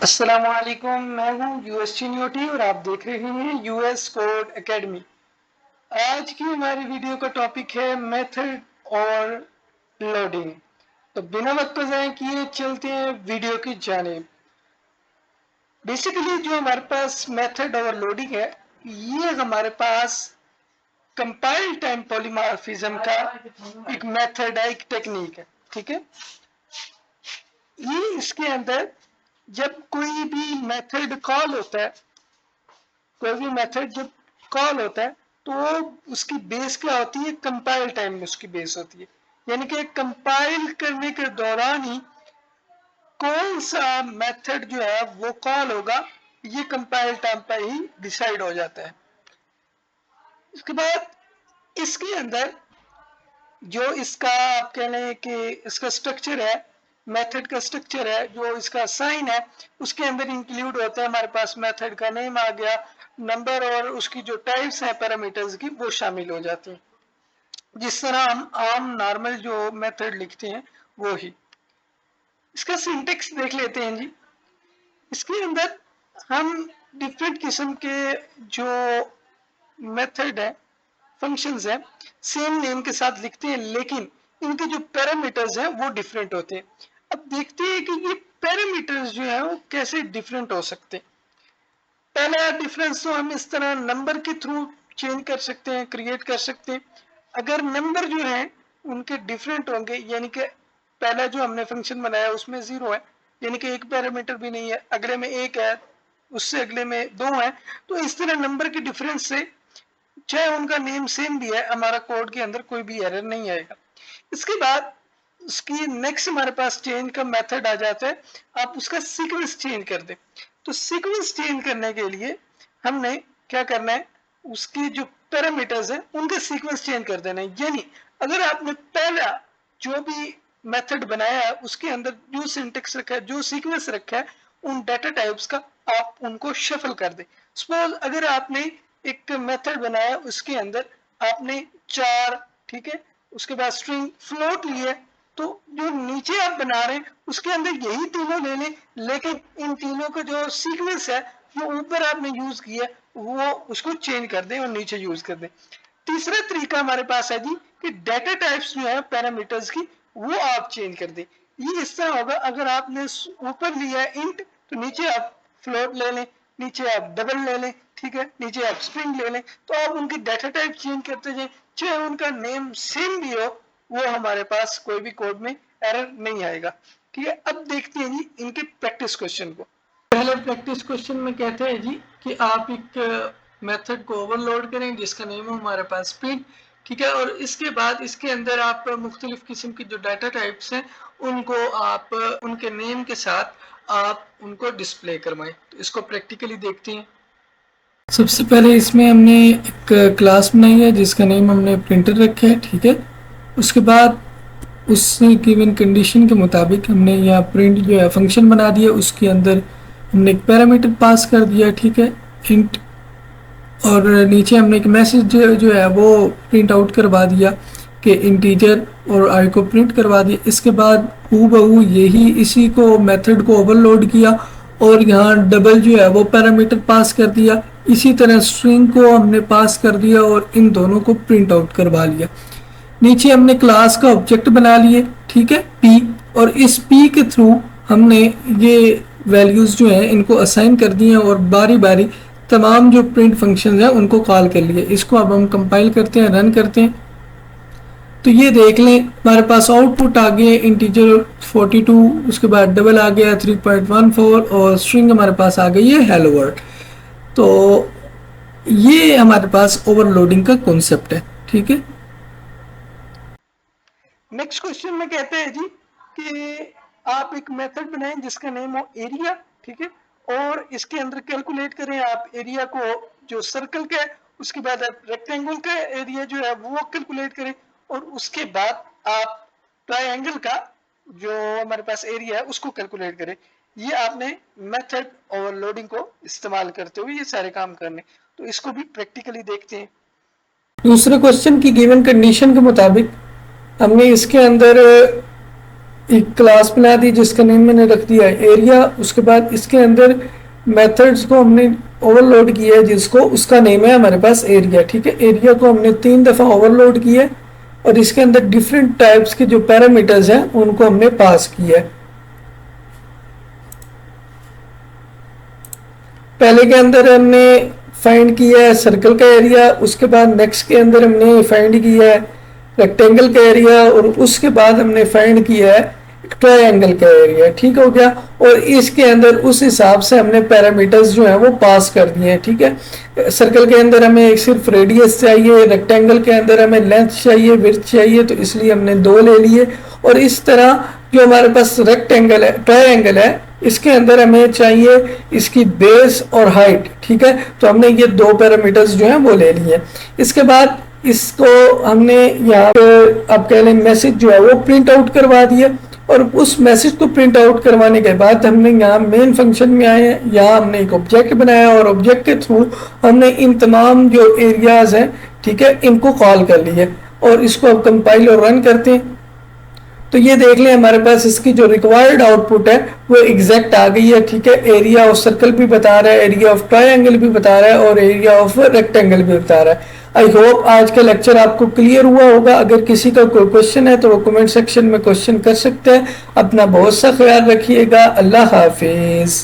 अस्सलामुअलैकुम, मैं हूं यूएसटी न्यूटी और आप देख रहे हैं यूएस कोड एकेडमी। आज की हमारी वीडियो का टॉपिक है मेथड और लोडिंग। तो बिना वक्त ज़ाया किए चलते हैं वीडियो की जानिब। बेसिकली जो हमारे पास मेथड और लोडिंग है, ये हमारे पास कंपाइल टाइम पॉलीमॉर्फिज्म का एक मेथड है, एक टेक्निक है। ठीक है, ये इसके अंदर जब कोई भी मेथड कॉल होता है, कोई भी मेथड जब कॉल होता है तो उसकी बेस क्या होती है, कंपाइल टाइम में उसकी बेस होती है। यानी कि कंपाइल करने के दौरान ही कौन सा मेथड जो है वो कॉल होगा, ये कंपाइल टाइम पर ही डिसाइड हो जाता है। इसके बाद इसके अंदर जो इसका आप कह लें कि इसका स्ट्रक्चर है, मेथड का स्ट्रक्चर है, जो इसका साइन है, उसके अंदर इंक्लूड होता है हमारे पास मेथड का नेम आ गया, नंबर और उसकी जो टाइप्स हैं पैरामीटर्स की वो शामिल हो जाती हैं। जिस तरह हम आम नॉर्मल जो मेथड लिखते हैं वो ही। इसका सिंटेक्स देख लेते हैं जी। इसके अंदर हम डिफरेंट किस्म के जो मेथड है, फंक्शंस है, सेम नेम के साथ लिखते हैं, लेकिन इनके जो पैरामीटर्स हैं वो डिफरेंट होते हैं। अब देखते हैं कि ये पैरामीटर्स जो है वो कैसे डिफरेंट हो सकते हैं। पहला डिफरेंस तो हम इस तरह नंबर के थ्रू चेंज कर सकते हैं, क्रिएट कर सकते हैं। अगर नंबर जो है उनके डिफरेंट होंगे, यानी कि पहला जो हमने फंक्शन बनाया उसमें 0 है, यानी कि एक पैरामीटर भी नहीं है, अगले में 1 है, उससे अगले में 2 है, तो इस तरह नंबर के डिफरेंस से चाहे उनका नेम सेम भी है, हमारा कोड के अंदर कोई भी एरर नहीं आएगा। इसके बाद उसकी नेक्स्ट हमारे पास चेंज का मेथड आ जाता है, आप उसका सीक्वेंस चेंज कर दें। तो सीक्वेंस चेंज करने के लिए हमने क्या करना है, उसकी जो पैरामीटर्स है उनका सीक्वेंस चेंज कर देना है। यानी अगर आपने पहला जो भी मेथड बनाया है उसके अंदर जो सिंटेक्स रखा है, जो सीक्वेंस रखा है, उन डाटा टाइप्स का आप उनको शफल कर दें। सपोज अगर आपने एक मेथड बनाया, उसके अंदर आपने 4, ठीक है, उसके बाद स्ट्रिंग फ्लोट लिए, तो जो नीचे आप बना रहे हैं उसके अंदर यही तीनों ले लें, लेकिन इन तीनों का जो सीक्वेंस है वो ऊपर आपने यूज किया, वो उसको चेंज कर दें और नीचे यूज कर दें। तीसरा तरीका हमारे पास है जी कि डाटा टाइप्स जो है पैरामीटर्स की, वो आप चेंज कर दें। ये इस तरह होगा, अगर आपने ऊपर लिया है इंट, तो नीचे आप फ्लोट ले लें, नीचे आप डबल ले लें, ठीक है, नीचे आप स्ट्रिंग ले लें, तो आप उनकी डाटा टाइप चेंज करते जाएं, चाहे उनका नेम सेम भी हो, वो हमारे पास कोई भी कोड में एरर नहीं आएगा। ठीक है, अब देखते हैं जी इनके प्रैक्टिस क्वेश्चन को। पहले प्रैक्टिस क्वेश्चन में कहते हैं जी कि आप एक मेथड को ओवरलोड करें जिसका नेम है हमारे पास प्रिंट, ठीक है, और इसके बाद इसके अंदर आप मुख्तलिफ किस्म की जो डाटा टाइप्स हैं उनको आप उनके नेम के साथ आप उनको डिस्प्ले करवाएं। तो इसको प्रैक्टिकली देखते हैं। सबसे पहले इसमें हमने एक क्लास बनाई है जिसका नेम हमने प्रिंटर रखा है, ठीक है। उसके बाद उस गिवन कंडीशन के मुताबिक हमने यहाँ प्रिंट जो है फंक्शन बना दिया, उसके अंदर हमने एक पैरामीटर पास कर दिया, ठीक है, इंट, और नीचे हमने एक मैसेज जो है वो प्रिंट आउट करवा दिया कि इंटीजर, और आई को प्रिंट करवा दिया। इसके बाद हूबहू यही इसी को मेथड को ओवरलोड किया और यहाँ डबल जो है वो पैरामीटर पास कर दिया। इसी तरह स्ट्रिंग को हमने पास कर दिया और इन दोनों को प्रिंट आउट करवा लिया। नीचे हमने क्लास का ऑब्जेक्ट बना लिए, ठीक है, पी, और इस पी के थ्रू हमने ये वैल्यूज जो है इनको असाइन कर दिए और बारी बारी तमाम जो प्रिंट फंक्शंस हैं उनको कॉल कर लिए। इसको अब हम कंपाइल करते हैं, रन करते हैं, तो ये देख लें हमारे पास आउटपुट आ गया इंटीजर 42, उसके बाद डबल आ गया 3.14 और स्ट्रिंग हमारे पास आ गई है हेलो वर्ल्ड। तो ये हमारे पास ओवरलोडिंग का कॉन्सेप्ट है, ठीक है। नेक्स्ट क्वेश्चन में कहते हैं जी कि आप एक मेथड बनाएं जिसका नेम हो एरिया, ठीक है, और इसके अंदर कैलकुलेट करें आप एरिया को, जो सर्कल का है, उसके बाद आप रेक्टेंगल का एरिया जो है वो कैलकुलेट करें, और उसके बाद आप ट्रायंगल का जो हमारे पास एरिया है उसको कैलकुलेट करें। ये आपने मेथड ओवरलोडिंग को इस्तेमाल करते हुए ये सारे काम करने। तो इसको भी प्रैक्टिकली देखते हैं। दूसरे क्वेश्चन की गिवन कंडीशन के मुताबिक हमने इसके अंदर एक क्लास बना दी जिसका नेम मैंने रख दिया है एरिया। उसके बाद इसके अंदर मेथड्स को हमने ओवरलोड किया है जिसको उसका नेम है हमारे पास एरिया। ठीक है, एरिया को हमने 3 दफ़ा ओवरलोड किया है और इसके अंदर डिफरेंट टाइप्स के जो पैरामीटर्स हैं उनको हमने पास किया है। पहले के अंदर हमने फाइंड किया है सर्कल का एरिया, उसके बाद नेक्स्ट के अंदर हमने फाइंड किया है रेक्टेंगल का एरिया और उसके बाद हमने फाइंड किया है ट्रायंगल का एरिया। ठीक हो गया, और इसके अंदर उस हिसाब से हमने पैरामीटर्स जो है वो पास कर दिए हैं। ठीक है, सर्कल के अंदर हमें एक सिर्फ रेडियस चाहिए, रेक्टेंगल के अंदर हमें लेंथ चाहिए, विड्थ चाहिए, तो इसलिए हमने 2 ले लिए। और इस तरह जो हमारे पास रेक्टेंगल है, ट्रायंगल है, इसके अंदर हमें चाहिए इसकी बेस और हाइट। ठीक है, तो हमने ये 2 पैरामीटर्स जो हैं वो ले लिए। इसके बाद इसको हमने यहाँ पे आप कह लें मैसेज जो है वो प्रिंट आउट करवा दिया और उस मैसेज को प्रिंट आउट करवाने के बाद हमने यहाँ मेन फंक्शन में आए हैं, यहाँ हमने एक ऑब्जेक्ट बनाया और ऑब्जेक्ट के थ्रू हमने इन तमाम जो एरियाज हैं, ठीक है, इनको कॉल कर लिया और इसको अब कंपाइल और रन करते हैं। तो ये देख लें हमारे पास इसकी जो रिक्वायर्ड आउटपुट है वो एग्जैक्ट आ गई है। ठीक है, एरिया ऑफ सर्कल भी बता रहा है, एरिया ऑफ ट्रायंगल भी बता रहा है और एरिया ऑफ रेक्टेंगल भी बता रहा है। आई होप आज का लेक्चर आपको क्लियर हुआ होगा। अगर किसी का कोई क्वेश्चन है तो वो कमेंट सेक्शन में क्वेश्चन कर सकते हैं। अपना बहुत सा ख्याल रखिएगा। अल्लाह हाफिज।